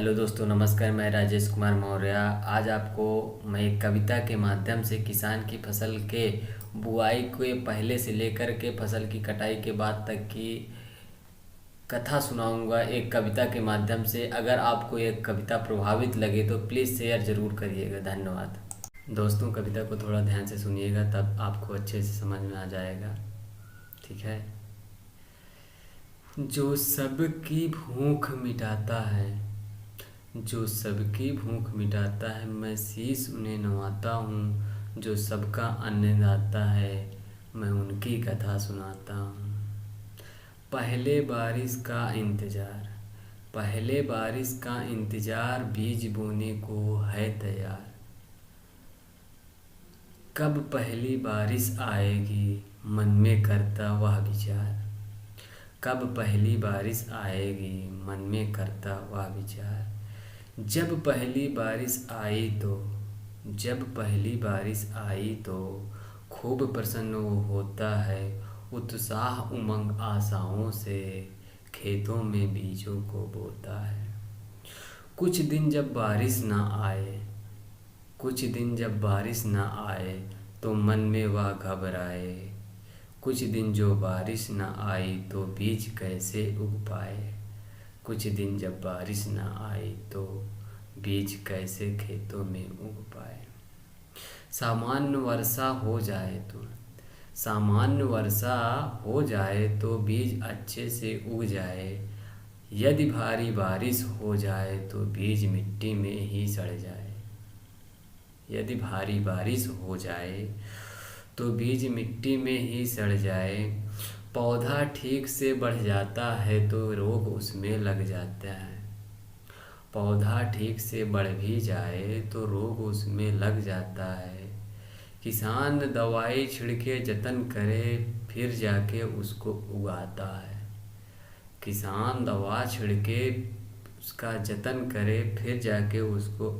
Hello दोस्तों, नमस्कार। मैं राजेश कुमार मौर्य आज आपको मैं एक कविता के माध्यम से किसान की फसल के बुआई के पहले से लेकर के फसल की कटाई के बाद तक की कथा सुनाऊंगा एक कविता के माध्यम से। अगर आपको एक कविता प्रभावित लगे तो प्लीज़ शेयर ज़रूर करिएगा। धन्यवाद। दोस्तों, कविता को थोड़ा ध्यान से सुनिएगा, तब आपको अच्छे से समझ में आ जाएगा। ठीक है। जो सबकी भूख मिटाता है, जो सबकी भूख मिटाता है, मैं शीश उन्हें नवाता हूँ। जो सबका अन्नदाता है, मैं उनकी कथा सुनाता हूँ। पहले बारिश का इंतज़ार, पहले बारिश का इंतज़ार, बीज बोने को है तैयार। कब पहली बारिश आएगी, मन में करता वह विचार। कब पहली बारिश आएगी, मन में करता वह विचार। जब पहली बारिश आई तो, जब पहली बारिश आई तो खूब प्रसन्न वो होता है। उत्साह उमंग आशाओं से खेतों में बीजों को बोता है। कुछ दिन जब बारिश ना आए, कुछ दिन जब बारिश ना आए तो मन में वह घबराए। कुछ दिन जो बारिश ना आई तो बीज कैसे उग पाए। कुछ दिन जब बारिश ना आई तो बीज कैसे खेतों में उग पाए। सामान्य वर्षा हो जाए तो, सामान्य वर्षा हो जाए तो बीज अच्छे से उग जाए। यदि भारी बारिश हो जाए तो बीज मिट्टी में ही सड़ जाए। यदि भारी बारिश हो जाए तो बीज मिट्टी में ही सड़ जाए। पौधा ठीक से बढ़ जाता है तो रोग उसमें लग जाता है। पौधा ठीक से बढ़ भी जाए तो रोग उसमें लग जाता है। किसान दवाई छिड़के जतन करे, फिर जाके उसको उगाता है। किसान दवा छिड़के उसका जतन करे, फिर जाके उसको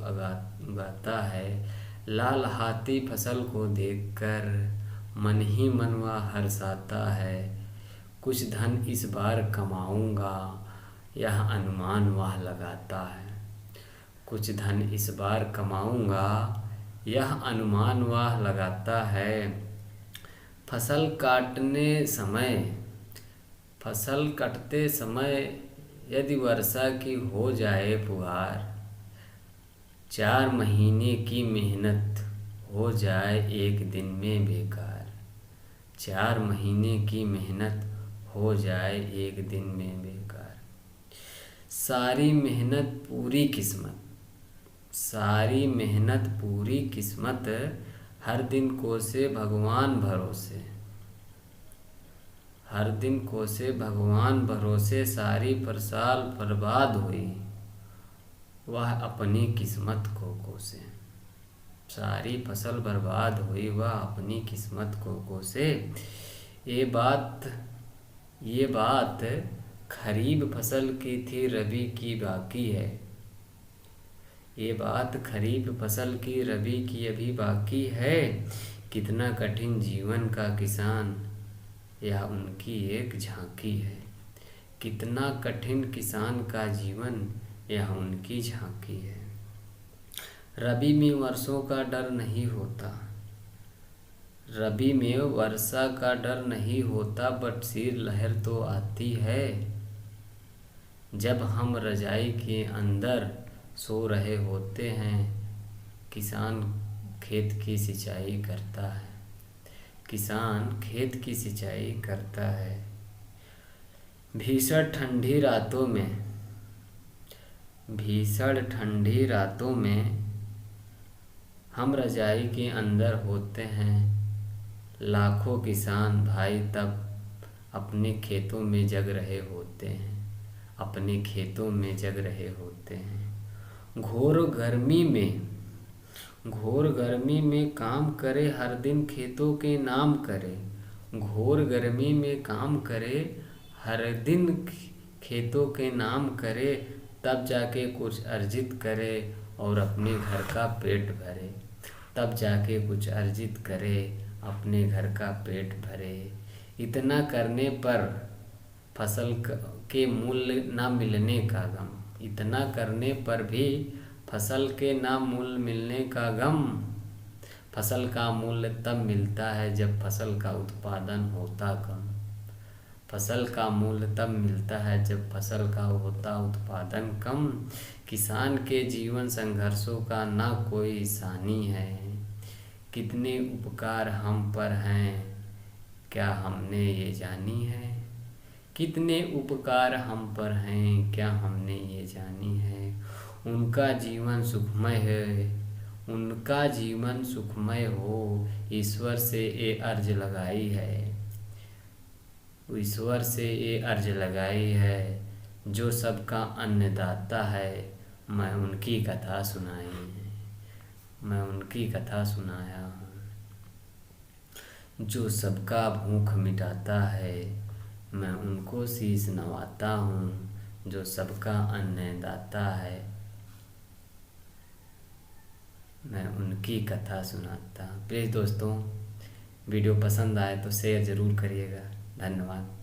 उगाता है। लाल हाथी फसल को देखकर मन ही मन वह हर्षाता है। कुछ धन इस बार कमाऊंगा, यह अनुमान वह लगाता है। कुछ धन इस बार कमाऊंगा, यह अनुमान वह लगाता है। फसल काटने समय, फसल कटते समय यदि वर्षा की हो जाए पुकार। 4 महीने की मेहनत हो जाए एक दिन में बेकार। 4 महीने की मेहनत हो जाए एक दिन में बेकार। सारी मेहनत पूरी किस्मत, सारी मेहनत पूरी किस्मत, हर दिन कोसे भगवान भरोसे। हर दिन कोसे भगवान भरोसे, सारी साल बर्बाद हुई वह अपनी किस्मत को कोसे। सारी फसल बर्बाद हुई वह अपनी किस्मत को कोसे। ये बात खरीफ फसल की थी, रबी की बाकी है। ये बात खरीफ फसल की, रबी की अभी बाकी है। कितना कठिन जीवन का किसान, यह उनकी एक झांकी है। कितना कठिन किसान का जीवन, यह उनकी झांकी है। रबी में वर्षों का डर नहीं होता, रबी में वर्षा का डर नहीं होता, बट शीर लहर तो आती है। जब हम रजाई के अंदर सो रहे होते हैं, किसान खेत की सिंचाई करता है। किसान खेत की सिंचाई करता है। भीषण ठंडी रातों में, भीषण ठंडी रातों में हम रजाई के अंदर होते हैं। लाखों किसान भाई तब अपने खेतों में जग रहे होते हैं, अपने खेतों में जग रहे होते हैं। घोर गर्मी में, घोर गर्मी में काम करे, हर दिन खेतों के नाम करे। घोर गर्मी में काम करे, हर दिन खेतों के नाम करे, तब जाके कुछ अर्जित करे और अपने घर का पेट भरे। तब जाके कुछ अर्जित करे, अपने घर का पेट भरे। इतना करने पर फसल के मूल्य ना मिलने का गम, इतना करने पर भी फसल के ना मूल्य मिलने का गम। फसल का मूल्य तब मिलता है जब फसल का उत्पादन होता कम। फसल का मूल्य तब मिलता है जब फसल का होता उत्पादन कम। किसान के जीवन संघर्षों का ना कोई सानी है। कितने उपकार हम पर हैं, क्या हमने ये जानी है। कितने उपकार हम पर हैं, क्या हमने ये जानी है। उनका जीवन सुखमय है, उनका जीवन सुखमय हो, ईश्वर से ये अर्ज लगाई है। ईश्वर से ये अर्ज लगाई है, जो सबका अन्नदाता है। मैं उनकी कथा सुनाई है, मैं उनकी कथा सुनाया हूँ। जो सबका भूख मिटाता है, मैं उनको शीश नवाता हूँ। जो सबका अन्नदाता है, मैं उनकी कथा सुनाता। प्लीज़ दोस्तों, वीडियो पसंद आए तो शेयर ज़रूर करिएगा। धन्यवाद।